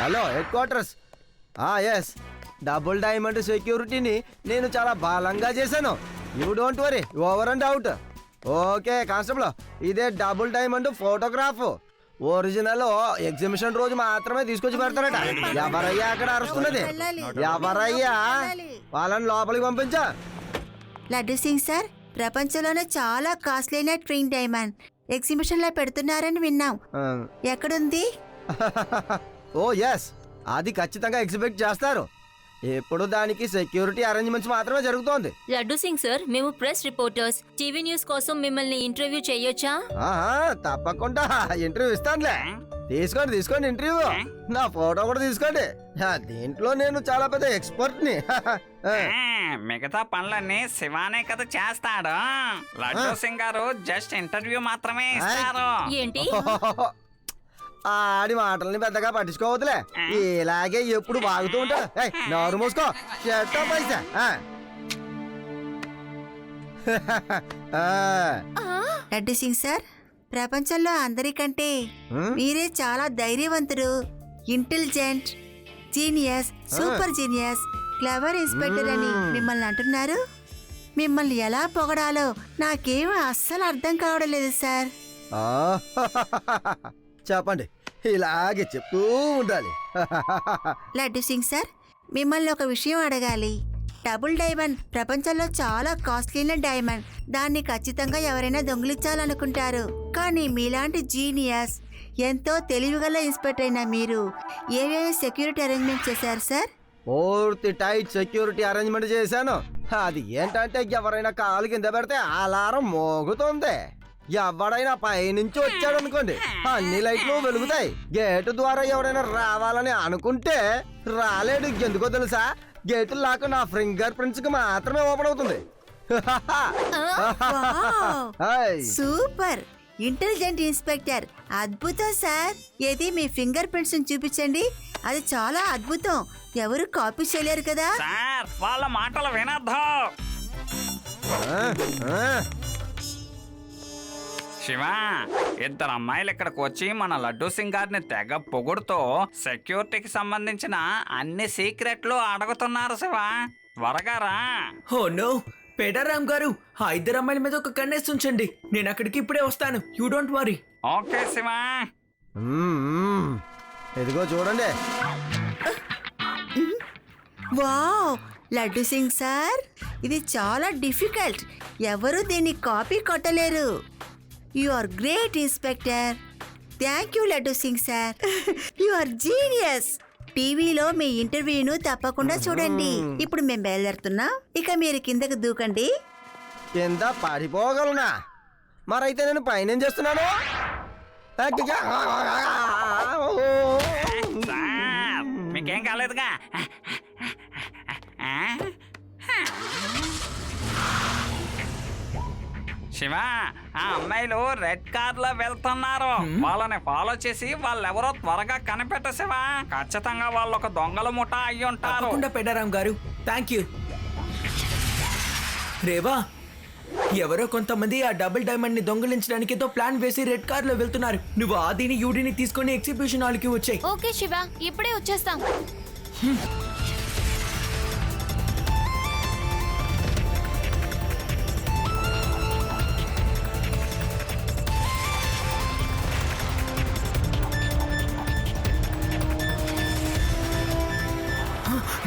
Hello headquarters. Yes, double diamond సెక్యూరిటీని నేను చాలా బలంగా చేశాను. You don't worry, over and out. Okay constable, ఇదే double diamond photograph. Original exhibition రోజు మాత్రమే తీసుకొచ్చి పెడతారట. ఎవరయ్యా అక్కడ అరుస్తున్నది? ఎవరయ్యా? వాళ్ళని లోపలికి పంపించా. లడ్డు సింగ్ సార్, ప్రపంచంలోనే చాలా కాస్ట్లీ అయిన ట్విన్ డైమండ్ ఎగ్జిబిషన్ లో పెడుతున్నారని విన్నాం. ఎక్కడుంది? ఓ ఎస్, అది ఖచ్చితంగా ఎగ్జిబిట్ చేస్తారు. ఇప్పుడు దానికి సెక్యూరిటీ అరేంజ్మెంట్స్ మాత్రమే జరుగుతోంది. లడ్డు సింగ్ సార్, మేము ప్రెస్ రిపోర్టర్స్ టీవీ న్యూస్ కోసం మిమ్మల్ని ఇంటర్వ్యూ చేయొచ్చా? తప్పకుండా ఇంటర్వ్యూ ఇస్తానులే. తీసుకోండి తీసుకోండి ఇంటర్వ్యూ. నా ఫోటో కూడా తీసుకోండి. దీంట్లో నేను చాలా పెద్ద ఎక్స్పర్ట్ ని. మిగతా పనులన్నీ శివానే కదా చేస్తాడు. లడ్డు సింగ్ గారు జస్ట్ ఇంటర్వ్యూ మాత్రమే ఇస్తారు. ఏంటి? ఆడి మాటల్ని పెద్దగా పట్టించుకోవద్దులే. ఇలాగే ఎప్పుడు బాగుతూ ఉంటాడు. నోరు మూసుకో. పైసా లడ్డు సింగ్ సార్, ప్రపంచంలో అందరికంటే మీరే చాలా ధైర్యవంతుడు, intelligent, genius, super genius, clever inspector అని మిమ్మల్ని అంటున్నారు. మిమ్మల్ని ఎలా పొగడాలో నాకేమీ అస్సలు అర్థం కావడం లేదు సార్. చెప్పండి, ఇలాగే చెప్తూ ఉండాలి. లడ్డు సింగ్ సార్, మిమ్మల్ని ఒక విషయం అడగాలి. డబుల్ డైమండ్ ప్రపంచంలో చాలా కాస్ట్లీ డైమండ్. దాన్ని ఖచ్చితంగా ఎవరైనా దొంగిలించాలనుకుంటారు. కానీ మీలాంటి జీనియస్, ఎంతో తెలివిగల ఇన్స్పెక్టర్ అయిన మీరు ఏమేమి సెక్యూరిటీ అరేంజ్మెంట్ చేశారు సార్? పూర్తి టైట్ సెక్యూరిటీ అరేంజ్మెంట్ చేశాను. అది ఏంటంటే ఎవరైనా కాలు కింద పెడితే అలారం మోగుతుంది. ఎవడైనా పైనుంచి వచ్చాడు అనుకోండి, అన్ని లైట్లు వెలుగుతాయి. గేటు ద్వారా ఎవరైనా రావాలని అనుకుంటే రాలేడు. ఎందుకో తెలుసా? గేటు లాక్ నా ఫింగర్ ప్రింట్స్ కి మాత్రమే ఓపెన్ అవుతుంది. సూపర్ ఇంటెలిజెంట్ ఇన్స్పెక్టర్, అద్భుతం సార్. ఏది మీ ఫింగర్ ప్రింట్స్ చూపించండి. అది చాలా అద్భుతం. ఎవరు కాపీ చేయలేరు కదా సార్. వాళ్ళ మాటలు వినద్దు. శివ, ఇద్దరు అమ్మాయిలు ఇక్కడికి వచ్చి మన లడ్డు సింగ్ గారిని తెగ పొగుడుతో సెక్యూరిటీకి సంబంధించిన అన్ని సీక్రెట్లు అడుగుతున్నారు. శివ, త్వరగా రా. ఓ నో, పేడారాం గారు, ఆ ఇద్దరు అమ్మాయిల మీద ఒక కన్నేసి ఉంచండి. నేను అక్కడికి ఇప్పుడే వస్తాను. You don't worry. Okay Shiva. ఇదిగో చూడండి. వావ్, లడ్డు సింగ్ సార్, ఇది చాలా డిఫికల్ట్. ఎవరు దీన్ని కాపీ కొట్టలేరు. You are great inspector. Thank you Laddu Singh sir. You are genius. టీవీలో మీ ఇంటర్వ్యూను తప్పకుండా చూడండి. ఇప్పుడు మేము బయలుదేరుతున్నాం. ఇక మీరు కిందకు దూకండి. కింద పడిపోగలనా? మరైతే నేను పైన ఏం చేస్తున్నాను? సార్, మీకేం కాలేదుగా? శివ, ఆ అమ్మాయిలు రెడ్ కార్ లో వెళ్తున్నారు. వాళ్ళని ఫాలో చేసి వాళ్ళెవరో త్వరగా కనిపెట్ట శివ. ఖచ్చితంగా వాళ్ళు ఒక దొంగల ముఠ అయ్యి ఉంటారు. తప్పకుండా పేడారాం గారు, థ్యాంక్ యూ. రేవా, ఎవరో కొంతమంది ఆ డబుల్ డైమండ్ ని దొంగిలించడానికి ఏదో ప్లాన్ వేసి రెడ్ కార్ లో వెళ్తున్నారు. నువ్వు ఆదిని యూడిని తీసుకొని ఎగ్జిబిషన్ హాల్ కి వచ్చాయి. ఓకే శివ, ఇప్పుడే వచ్చేస్తాం.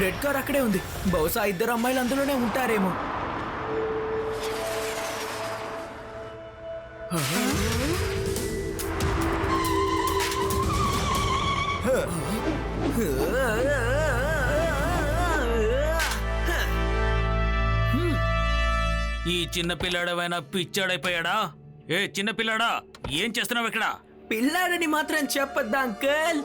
రెడ్ కార్ అక్కడే ఉంది. బహుశా ఇద్దరు అమ్మాయిలు అందులోనే ఉంటారేమో. ఈ చిన్న పిల్లాడమైనా పిచ్చాడైపోయాడా? ఏ చిన్న పిల్లాడా, ఏం చేస్తున్నావు ఇక్కడ? పిల్లాడని మాత్రం చెప్పొద్దా అంకల్?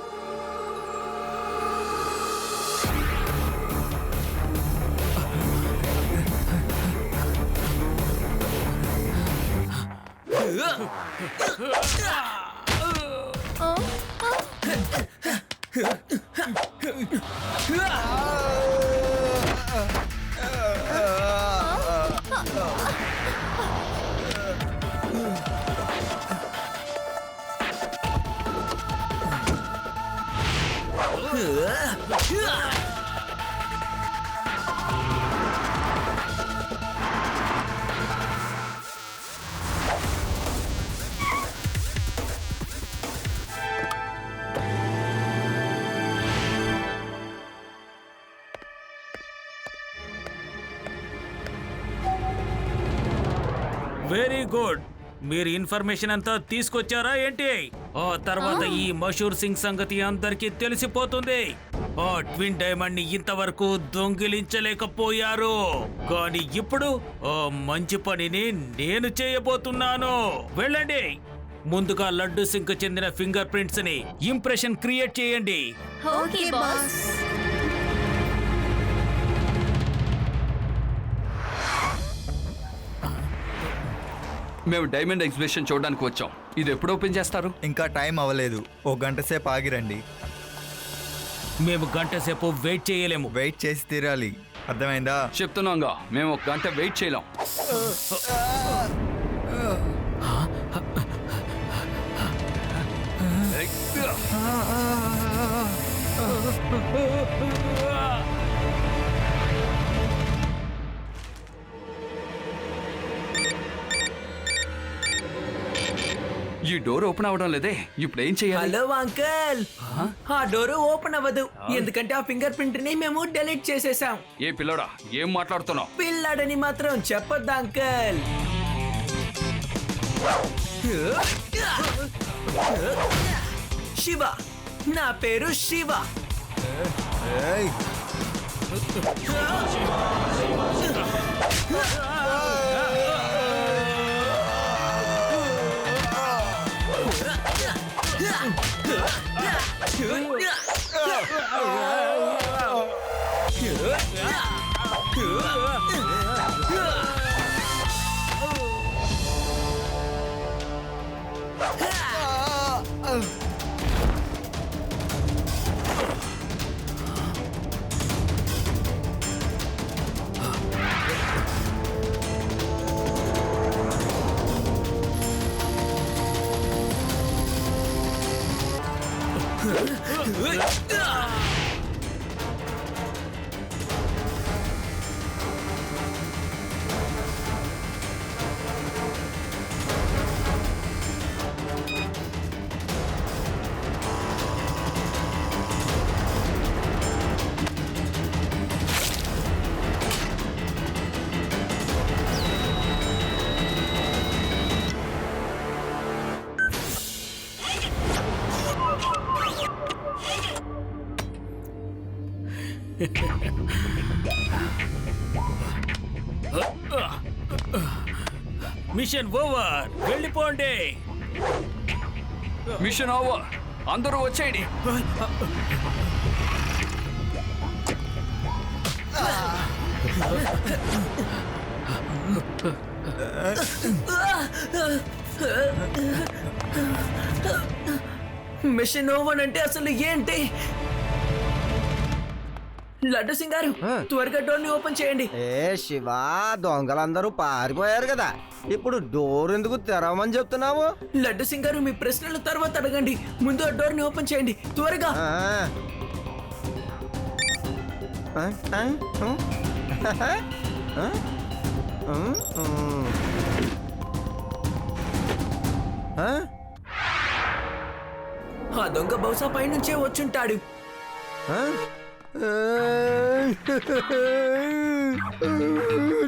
Very good. మీరు ఇన్ఫర్మేషన్ అంతా తీసుకొచ్చారా ఏంటి? ఆ తర్వాత ఈ మషూర్ సింగ్ సంగతి అందరికీ తెలిసిపోతుంది. ఆ ట్విన్ డైమండ్ ని ఇంతవరకు దొంగిలించలేకపోయారు, కానీ ఇప్పుడు ఆ మంచి పనిని నేను చేయబోతున్నాను. వెళ్ళండి, ముందుగా లడ్డు సింగ్ కు చెందిన ఫింగర్ ప్రింట్స్ ని ఇంప్రెషన్ క్రియేట్ చేయండి. Okay boss. మేము డైమండ్ ఎగ్జిబిషన్ చూడడానికి వచ్చాం. ఇది ఎప్పుడు ఓపెన్ చేస్తారు? ఇంకా టైం అవ్వలేదు, ఓ గంట సేపు ఆగిరండి. మేము గంట సేపు వెయిట్ చేయలేము. వెయిట్ చేసి తీరాలి, అర్థమైందా? చెప్తున్నాంగా, మేము ఒక గంట వెయిట్ చేయలేం. ఈ డోర్ ఓపెన్ అవ్వడం లేదే, ఇప్పుడు ఏం చేయాలి? హలో అంకల్, ఆ డోర్ ఓపెన్ అవ్వదు ఎందుకంటే ఆ ఫింగర్ ప్రింట్ ని మేము డెలీట్ చేసేసాం. ఏ పిల్లడా, ఏం మాట్లాడుతున్నావు? పిల్లాడని మాత్రం చెప్పొద్దు అంకల్. శివ, నా పేరు శివ. ఏయ్, మిషన్ ఓవర్, వెళ్ళిపోండి. మిషన్ ఓవర్, అందరూ వచ్చేయండి. మిషన్ ఓవన్ అంటే అసలు ఏంటి? లడ్డు సింగ్ గారు, త్వరగా డోర్ ని ఓపెన్ చేయండి. ఏ శివ, దొంగలందరూ పారిపోయారు కదా, ఇప్పుడు డోర్ ఎందుకు తెరవమని చెప్తున్నావు? లడ్డు సింగ్ గారు, మీ ప్రశ్నలు తర్వాత అడగండి, ముందు ఆ డోర్ ని ఓపెన్ చేయండి త్వరగా. ఆ దొంగ బహుశా పైనుంచే వచ్చుంటాడు.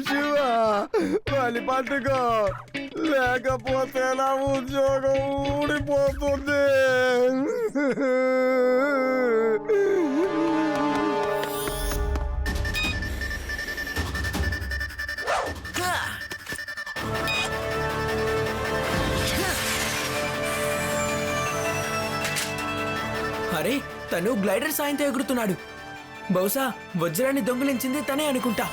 శివ, వలి పట్టుకో, లేకపోతే నా ఉద్యోగం ఊడిపోతుంది. అరే, తను గ్లైడర్ సాయంతో ఎగురుతున్నాడు. బహుశా వజ్రాన్ని దొంగిలించింది తనే అనుకుంటా.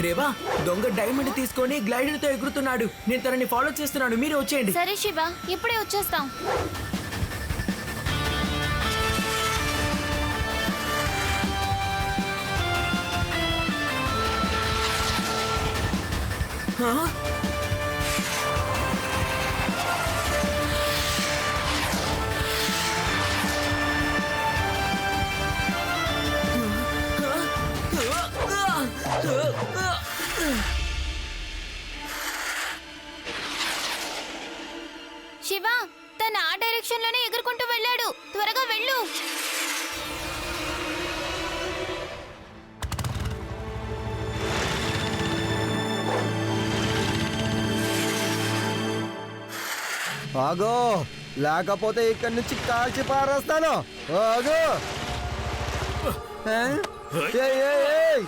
రేవా, దొంగ డైమండ్ తీసుకొని గ్లైడర్ తో ఎగురుతున్నాడు. నేను తనని ఫాలో చేస్తున్నాను, మీరు వచ్చేయండి. సరే శివ, ఇప్పుడే వచ్చేస్తాం. శివ, తన ఆ డైరెక్షన్ లోనే ఎగురుకుంటూ వెళ్ళాడు. త్వరగా వెళ్ళు. ఆగో, లేకపోతే ఇక్కడి నుంచి కాల్చి పారేస్తాను. ఆగో. ఏయ్, ఏయ్, ఏయ్,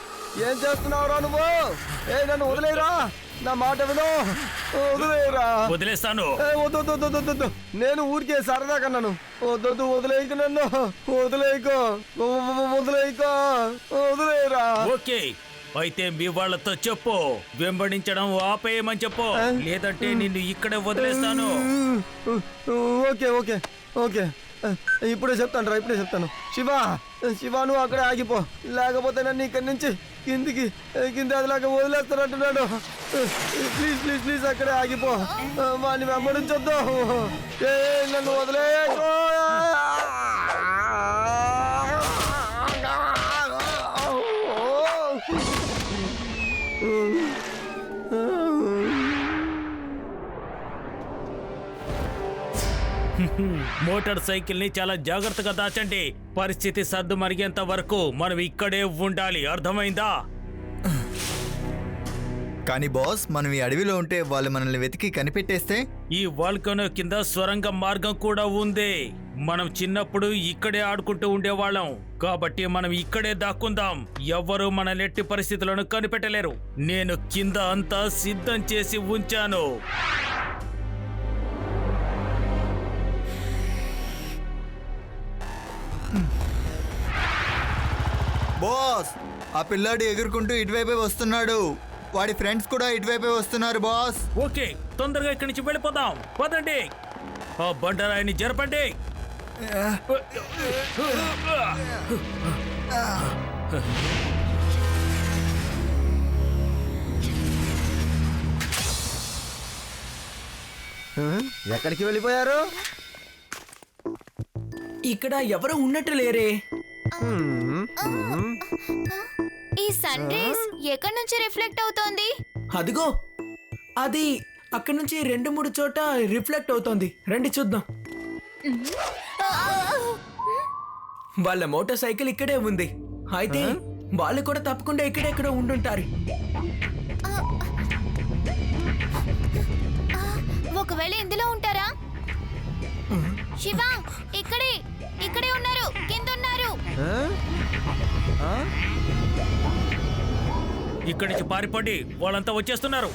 ఏం చేస్తున్నావురా నువ్వు? నన్ను వదిలేరా, నా మాట విను, వదిలేరా. వదిలేస్తాను. వద్దు వద్దు వద్దు వద్దు వద్దు. నేను ఊరికే సరదాగా నన్ను వద్దు, వదిలేయకు నన్ను, వదిలేయకు, వదిలేయకు, వదిలేరా. ఓకే, అయితే మీ వాళ్ళతో చెప్పు, వెంబడించడం ఆపేయమని చెప్పు, లేదంటే నిన్ను ఇక్కడే వదిలేస్తాను. ఓకే ఓకే ఓకే, ఇప్పుడే చెప్తాను రా, ఇప్పుడే చెప్తాను. శివ నువ్వు అక్కడే ఆగిపో, లేకపోతే నన్ను ఇక్కడి నుంచి కింద అదిలాగా వదిలేస్తానంటున్నాడు. ప్లీజ్ ప్లీజ్ ప్లీజ్ అక్కడే ఆగిపో, వాడిని వెంబడించొద్దు. నన్ను వదిలేయకు. మోటార్ సైకిల్ ని చాలా జాగ్రత్తగా దాచండి. పరిస్థితి సర్దు మరిగేంత వరకు మనం ఇక్కడే ఉండాలి, అర్థమైందా? కానీ బాస్, మనం ఈ అడవిలో ఉంటే వాళ్ళు మనల్ని వెతికి కనిపెట్టేస్తే? ఈ వాల్కనో కింద సొరంగ మార్గం కూడా ఉంది. మనం చిన్నప్పుడు ఇక్కడే ఆడుకుంటూ ఉండేవాళ్ళం, కాబట్టి మనం ఇక్కడే దాక్కుందాం. ఎవ్వరూ మన ఎట్టి పరిస్థితులను కనిపెట్టలేరు. నేను కింద అంతా సిద్ధం చేసి ఉంచాను. బాస్, ఆ పిల్లాడు ఎగురుకుంటూ ఇటువైపే వస్తున్నాడు. వాడి ఫ్రెండ్స్ కూడా ఇటువైపే వస్తున్నారు బాస్. ఓకే, తొందరగా ఇక్కడి నుంచి వెళ్ళిపోదాం. పదండి, ఆ బండరాయిని జరపండి. ఎక్కడికి వెళ్ళిపోయారు? ఇక్కడ ఎవరు ఉన్నట్టు లేరే. ఈ సన్ రేస్ ఎక్కడి నుంచి రిఫ్లెక్ట్ అవుతోంది? అదిగో, అది అక్కడి నుంచి 2-3 చోట రిఫ్లెక్ట్ అవుతోంది. రండి చూద్దాం. వాళ్ళ మోటార్ సైకిల్ ఇక్కడే ఉంది. అయితే వాళ్ళు కూడా తప్పకుండా ఇక్కడెక్కడ ఉండుంటారు. ఒకవేళ ఇందులో ఉంటారా? శివ, ఇక్కడే ఉన్నారు, కింద ఉన్నారు. ఇక్కడి నుంచి పారిపోండి, వాళ్ళంతా వచ్చేస్తున్నారు.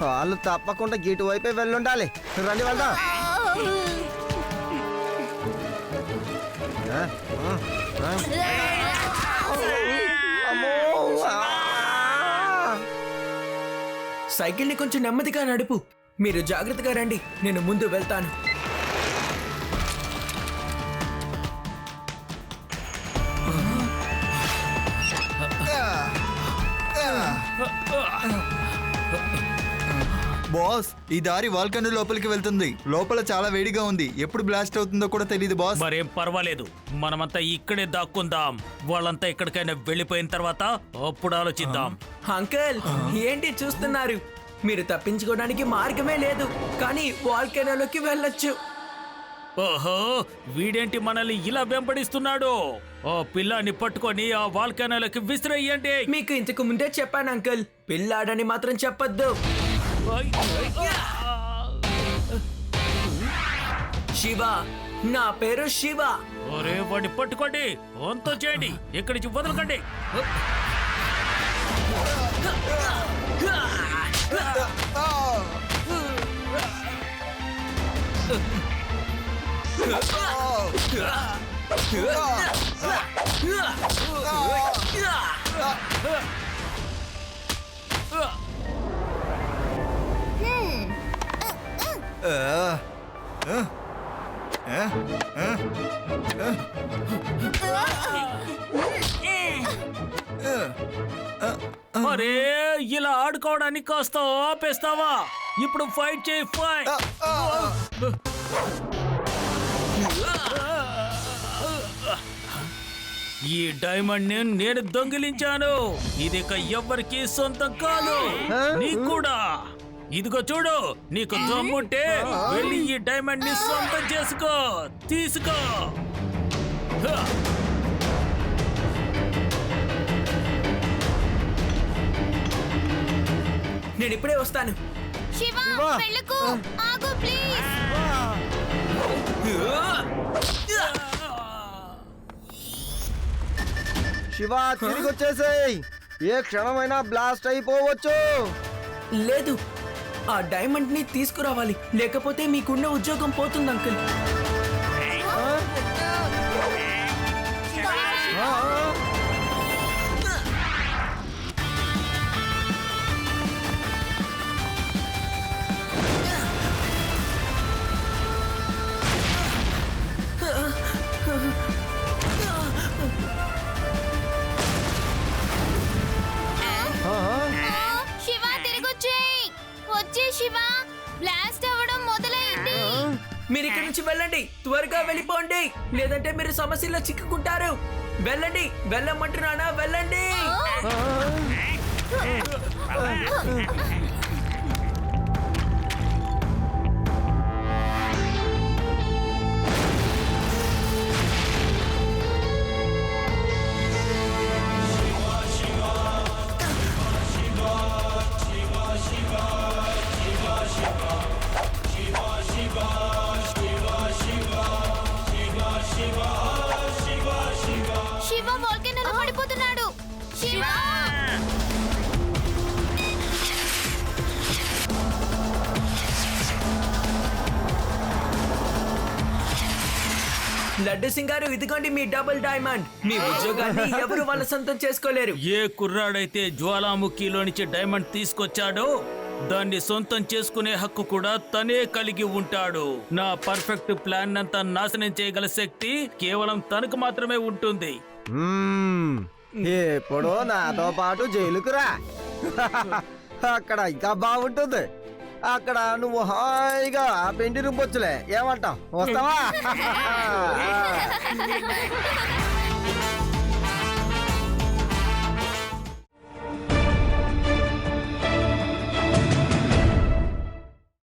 వాళ్ళు తప్పకుండా గీటు వైపే వెళ్ళుండాలి. రండి వెళ్దాం. సైకిల్ ని కొంచెం నెమ్మదిగా నడుపు. మీరు జాగ్రత్తగా రండి, నేను ముందు వెళ్తాను. బాస్, ఈ దారి వాల్కనో లోపలికి వెళ్తుంది. లోపల చాలా వేడిగా ఉంది, ఎప్పుడు బ్లాస్ట్ అవుతుందో కూడా తెలియదు బాస్. మరేం పర్వాలేదు, మనమంతా ఇక్కడే దాక్కుందాం. వాళ్ళంతా ఎక్కడికైనా వెళ్ళిపోయిన తర్వాత అప్పుడు ఆలోచిద్దాం. అంకల్, ఏంటి చూస్తున్నారు? మీరు తప్పించుకోవడానికి మార్గమే లేదు, కానీ వాల్కెనోలోకి వెళ్ళొచ్చు. ఓహో, వీడేంటి మనల్ని ఇలా వెంబడిస్తున్నాడు? ఓ పిల్లాన్ని పట్టుకొని ఆ వాల్కనోలోకి విసిరేయండి. మీకు ఇంతకు ముందే చెప్పాను అంకల్, పిల్లాడని మాత్రం చెప్పొద్దు. శివ, నా పేరు శివ. ఒరే, వాడిని పట్టుకోండి, అంతా చేయండి, ఇక్కడి నుంచి వదలకండి. అరే, ఇలా ఆడుకోవడానికి కాస్త ఆపేస్తావా? ఇప్పుడు ఫైట్ చేయి, ఫైట్. ఈ డైమండ్ ని నేను దొంగిలించాను. ఇది ఇక ఎవ్వరికి సొంతం కాదు, నీకు కూడా. ఇదిగో చూడు, నీకు దమ్ముంటే వెళ్ళి ఈ డైమండ్ ని సొంతం చేసుకో. తీసుకో. హ! నేను ఇప్పుడే వస్తాను. శివ శివ! వెళ్ళకు, ఆగు ప్లీజ్. శివ తిరిగి వచ్చేసేయ్, ఏ క్షణమైనా బ్లాస్ట్ అయిపోవచ్చు. లేదు, ఆ డైమండ్ ని తీసుకురావాలి, లేకపోతే మీకున్న ఉద్యోగం పోతుంది అంకుల్. ఆ, శివ తిరిగొచ్చేయ్. వచ్చే శివ, బ్లాస్ట్ అవ్వడం మొదలైంది. మీరు ఇక్కడి నుంచి వెళ్ళండి, త్వరగా వెళ్ళిపోండి, లేదంటే మీరు సమస్యలో చిక్కుకుంటారు. వెళ్ళండి, వెళ్ళమంటున్నానా, వెళ్ళండి. శివ వాల్కెనోలో పడిపోతున్నాడు. శివ! లడ్డు సింగారు, ఇదిగోండి మీ డబుల్ డైమండ్. మీ ఉద్యోగాన్ని ఎవరు వాళ్ళ సొంతం చేసుకోలేరు. ఏ కుర్రాడైతే జ్వాలాముఖిలో నుంచి డైమండ్ తీసుకొచ్చాడో దాన్ని సొంతం చేసుకునే హక్కు కూడా తనే కలిగి ఉంటాడు. నా పర్ఫెక్ట్ ప్లాన్ అంతా నాశనం చేయగల శక్తి కేవలం తనకు మాత్రమే ఉంటుంది. మ్మ్. ఇప్పుడు నాతో పాటు జైలుకు రా. అక్కడ ఇంకా బాగుంటుంది. అక్కడ నువ్వు హాయిగా పెండి రుబ్బొచ్చులే. ఏమంటావ్, వస్తావా?